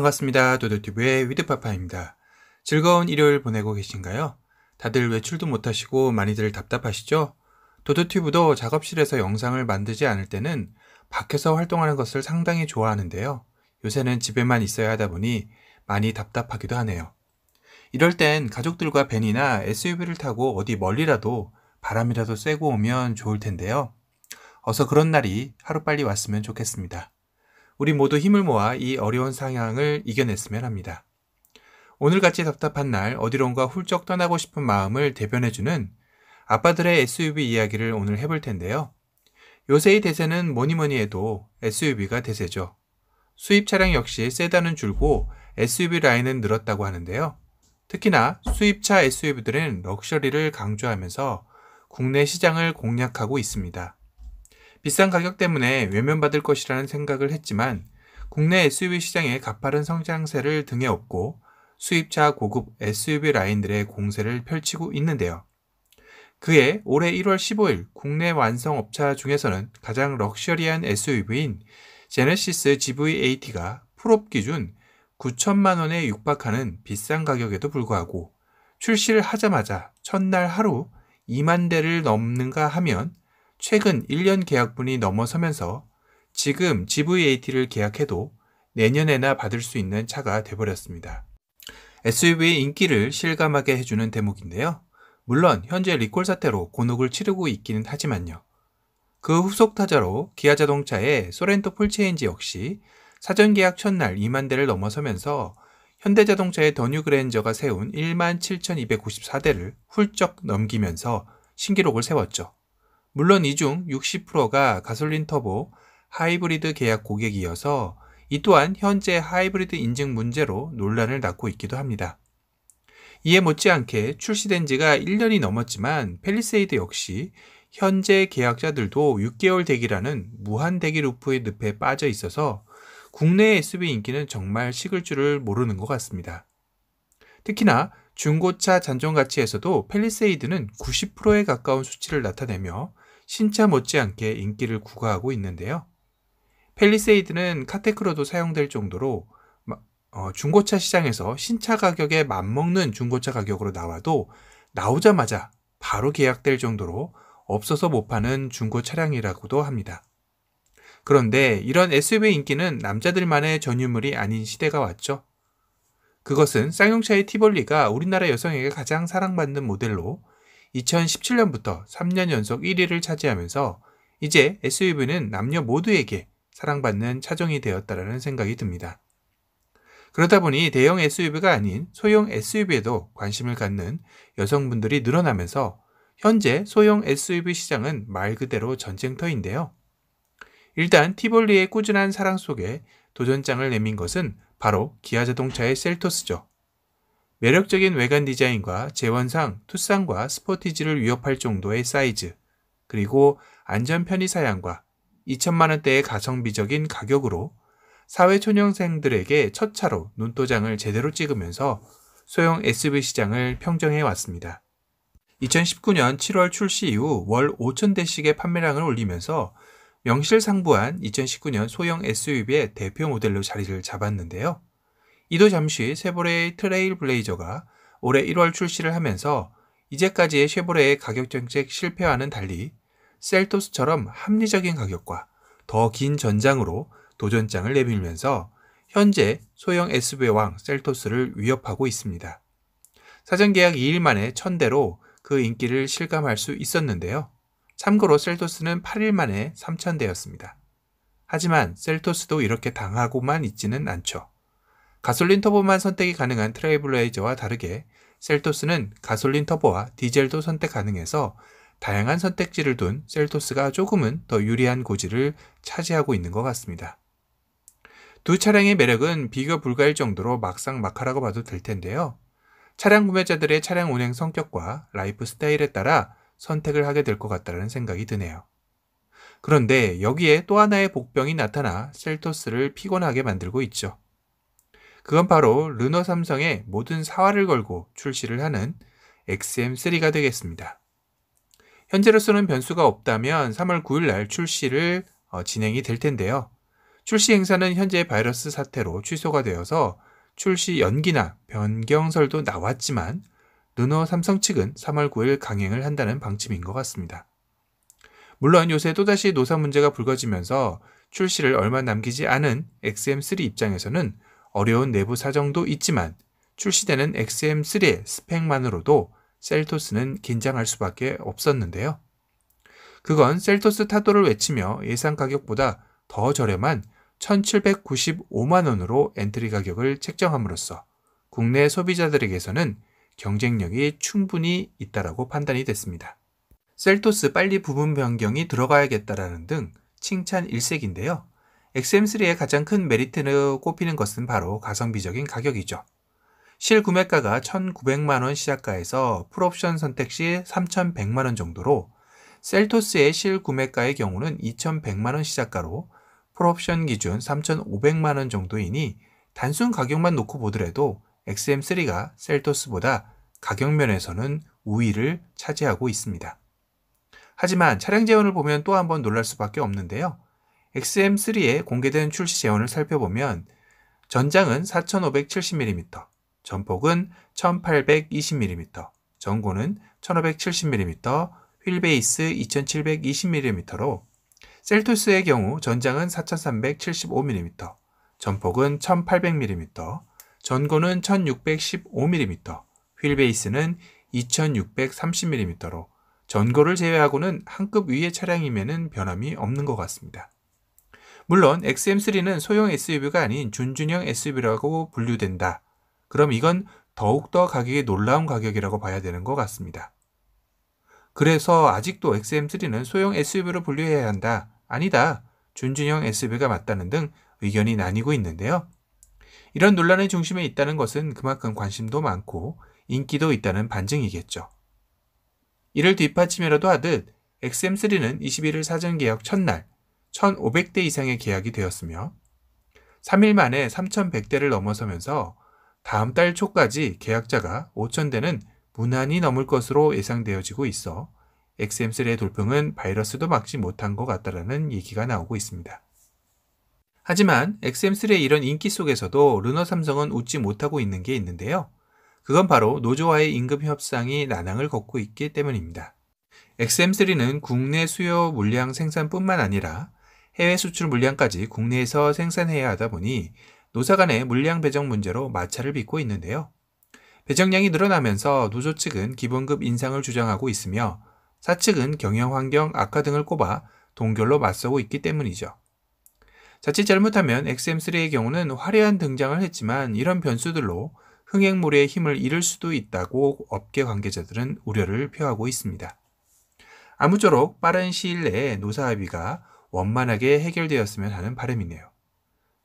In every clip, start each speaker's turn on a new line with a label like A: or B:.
A: 반갑습니다. 도도튜브의 위드파파입니다. 즐거운 일요일 보내고 계신가요? 다들 외출도 못하시고 많이들 답답하시죠? 도도튜브도 작업실에서 영상을 만들지 않을 때는 밖에서 활동하는 것을 상당히 좋아하는데요. 요새는 집에만 있어야 하다 보니 많이 답답하기도 하네요. 이럴 땐 가족들과 밴이나 SUV를 타고 어디 멀리라도 바람이라도 쐬고 오면 좋을 텐데요. 어서 그런 날이 하루빨리 왔으면 좋겠습니다. 우리 모두 힘을 모아 이 어려운 상황을 이겨냈으면 합니다. 오늘같이 답답한 날 어디론가 훌쩍 떠나고 싶은 마음을 대변해주는 아빠들의 SUV 이야기를 오늘 해볼 텐데요. 요새의 대세는 뭐니 해도 SUV가 대세죠. 수입 차량 역시 세단은 줄고 SUV 라인은 늘었다고 하는데요. 특히나 수입차 SUV들은 럭셔리를 강조하면서 국내 시장을 공략하고 있습니다. 비싼 가격 때문에 외면받을 것이라는 생각을 했지만 국내 SUV 시장의 가파른 성장세를 등에 업고 수입차 고급 SUV 라인들의 공세를 펼치고 있는데요. 그해 올해 1월 15일 국내 완성업차 중에서는 가장 럭셔리한 SUV인 제네시스 GV80가 풀업 기준 9천만 원에 육박하는 비싼 가격에도 불구하고 출시를 하자마자 첫날 하루 2만 대를 넘는가 하면 최근 1년 계약분이 넘어서면서 지금 GV80를 계약해도 내년에나 받을 수 있는 차가 돼버렸습니다. SUV의 인기를 실감하게 해주는 대목인데요. 물론 현재 리콜 사태로 곤혹을 치르고 있기는 하지만요. 그 후속 타자로 기아자동차의 소렌토 풀체인지 역시 사전 계약 첫날 2만 대를 넘어서면서 현대자동차의 더 뉴 그랜저가 세운 17,294대를 훌쩍 넘기면서 신기록을 세웠죠. 물론 이 중 60%가 가솔린 터보 하이브리드 계약 고객이어서 이 또한 현재 하이브리드 인증 문제로 논란을 낳고 있기도 합니다. 이에 못지않게 출시된 지가 1년이 넘었지만 팰리세이드 역시 현재 계약자들도 6개월 대기라는 무한 대기 루프의 늪에 빠져 있어서 국내 SUV 인기는 정말 식을 줄을 모르는 것 같습니다. 특히나 중고차 잔존 가치에서도 팰리세이드는 90%에 가까운 수치를 나타내며 신차 못지않게 인기를 구가하고 있는데요. 팰리세이드는 카테크로도 사용될 정도로 중고차 시장에서 신차 가격에 맞먹는 중고차 가격으로 나와도 나오자마자 바로 계약될 정도로 없어서 못 파는 중고 차량이라고도 합니다. 그런데 이런 SUV 인기는 남자들만의 전유물이 아닌 시대가 왔죠. 그것은 쌍용차의 티볼리가 우리나라 여성에게 가장 사랑받는 모델로 2017년부터 3년 연속 1위를 차지하면서 이제 SUV는 남녀 모두에게 사랑받는 차종이 되었다는 생각이 듭니다. 그러다 보니 대형 SUV가 아닌 소형 SUV에도 관심을 갖는 여성분들이 늘어나면서 현재 소형 SUV 시장은 말 그대로 전쟁터인데요. 일단 티볼리의 꾸준한 사랑 속에 도전장을 내민 것은 바로 기아자동차의 셀토스죠. 매력적인 외관 디자인과 재원상 투싼과 스포티지를 위협할 정도의 사이즈, 그리고 안전 편의 사양과 2천만 원대의 가성비적인 가격으로 사회초년생들에게 첫 차로 눈도장을 제대로 찍으면서 소형 SUV 시장을 평정해 왔습니다. 2019년 7월 출시 이후 월 5,000대씩의 판매량을 올리면서 명실상부한 2019년 소형 SUV의 대표 모델로 자리를 잡았는데요. 이도 잠시 쉐보레의 트레일 블레이저가 올해 1월 출시를 하면서 이제까지의 쉐보레의 가격 정책 실패와는 달리 셀토스처럼 합리적인 가격과 더 긴 전장으로 도전장을 내밀면서 현재 소형 SUV의 왕 셀토스를 위협하고 있습니다. 사전 계약 2일 만에 1,000대로 그 인기를 실감할 수 있었는데요. 참고로 셀토스는 8일 만에 3,000대였습니다. 하지만 셀토스도 이렇게 당하고만 있지는 않죠. 가솔린 터보만 선택이 가능한 트레일블레이저와 다르게 셀토스는 가솔린 터보와 디젤도 선택 가능해서 다양한 선택지를 둔 셀토스가 조금은 더 유리한 고지를 차지하고 있는 것 같습니다. 두 차량의 매력은 비교 불가일 정도로 막상막하라고 봐도 될 텐데요. 차량 구매자들의 차량 운행 성격과 라이프 스타일에 따라 선택을 하게 될 것 같다는 생각이 드네요. 그런데 여기에 또 하나의 복병이 나타나 셀토스를 피곤하게 만들고 있죠. 그건 바로 르노 삼성의 모든 사활을 걸고 출시를 하는 XM3가 되겠습니다. 현재로서는 변수가 없다면 3월 9일 날 출시를 진행이 될 텐데요. 출시 행사는 현재 바이러스 사태로 취소가 되어서 출시 연기나 변경설도 나왔지만 르노 삼성 측은 3월 9일 강행을 한다는 방침인 것 같습니다. 물론 요새 또다시 노사 문제가 불거지면서 출시를 얼마 남기지 않은 XM3 입장에서는 어려운 내부 사정도 있지만 출시되는 XM3의 스펙만으로도 셀토스는 긴장할 수밖에 없었는데요. 그건 셀토스 타도를 외치며 예상 가격보다 더 저렴한 1,795만 원으로 엔트리 가격을 책정함으로써 국내 소비자들에게서는 경쟁력이 충분히 있다라고 판단이 됐습니다. 셀토스 빨리 부분 변경이 들어가야겠다라는 등 칭찬 일색인데요. XM3의 가장 큰 메리트로 꼽히는 것은 바로 가성비적인 가격이죠. 실구매가가 1,900만 원 시작가에서 풀옵션 선택 시 3,100만 원 정도로 셀토스의 실구매가의 경우는 2,100만 원 시작가로 풀옵션 기준 3,500만 원 정도이니 단순 가격만 놓고 보더라도 XM3가 셀토스보다 가격 면에서는 우위를 차지하고 있습니다. 하지만 차량 재원을 보면 또 한번 놀랄 수밖에 없는데요. XM3의 공개된 출시 재원을 살펴보면 전장은 4,570mm, 전폭은 1,820mm, 전고는 1,570mm, 휠베이스 2,720mm로 셀토스의 경우 전장은 4,375mm, 전폭은 1,800mm, 전고는 1,615mm, 휠베이스는 2,630mm로 전고를 제외하고는 한 급 위의 차량임에는 변함이 없는 것 같습니다. 물론 XM3는 소형 SUV가 아닌 준준형 SUV라고 분류된다. 그럼 이건 더욱더 가격이 놀라운 가격이라고 봐야 되는 것 같습니다. 그래서 아직도 XM3는 소형 SUV로 분류해야 한다. 아니다. 준준형 SUV가 맞다는 등 의견이 나뉘고 있는데요. 이런 논란의 중심에 있다는 것은 그만큼 관심도 많고 인기도 있다는 반증이겠죠. 이를 뒷받침이라도 하듯 XM3는 21일 사전 계약 첫날 1,500대 이상의 계약이 되었으며 3일 만에 3,100대를 넘어서면서 다음 달 초까지 계약자가 5,000대는 무난히 넘을 것으로 예상되어지고 있어 XM3의 돌풍은 바이러스도 막지 못한 것 같다라는 얘기가 나오고 있습니다. 하지만 XM3의 이런 인기 속에서도 르노 삼성은 웃지 못하고 있는 게 있는데요. 그건 바로 노조와의 임금 협상이 난항을 걷고 있기 때문입니다. XM3는 국내 수요 물량 생산뿐만 아니라 해외 수출 물량까지 국내에서 생산해야 하다 보니 노사 간의 물량 배정 문제로 마찰을 빚고 있는데요. 배정량이 늘어나면서 노조 측은 기본급 인상을 주장하고 있으며 사측은 경영 환경 악화 등을 꼽아 동결로 맞서고 있기 때문이죠. 자칫 잘못하면 XM3의 경우는 화려한 등장을 했지만 이런 변수들로 흥행물의 힘을 잃을 수도 있다고 업계 관계자들은 우려를 표하고 있습니다. 아무쪼록 빠른 시일 내에 노사 합의가 원만하게 해결되었으면 하는 바람이네요.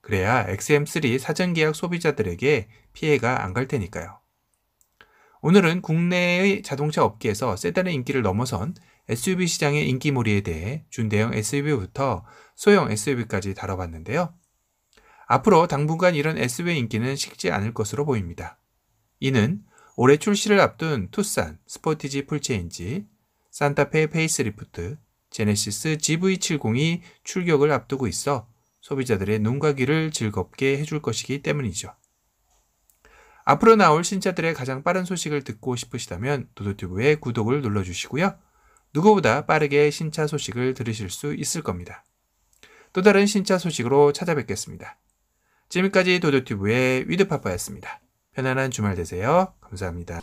A: 그래야 XM3 사전 계약 소비자들에게 피해가 안 갈 테니까요. 오늘은 국내의 자동차 업계에서 세단의 인기를 넘어선 SUV 시장의 인기몰이에 대해 준대형 SUV부터 소형 SUV까지 다뤄봤는데요. 앞으로 당분간 이런 SUV의 인기는 식지 않을 것으로 보입니다. 이는 올해 출시를 앞둔 투싼, 스포티지 풀체인지, 산타페 페이스리프트, 제네시스 GV70이 출격을 앞두고 있어 소비자들의 눈과 귀를 즐겁게 해줄 것이기 때문이죠. 앞으로 나올 신차들의 가장 빠른 소식을 듣고 싶으시다면 도도튜브의 구독을 눌러주시고요. 누구보다 빠르게 신차 소식을 들으실 수 있을 겁니다. 또 다른 신차 소식으로 찾아뵙겠습니다. 지금까지 도도튜브의 위드파파였습니다. 편안한 주말 되세요. 감사합니다.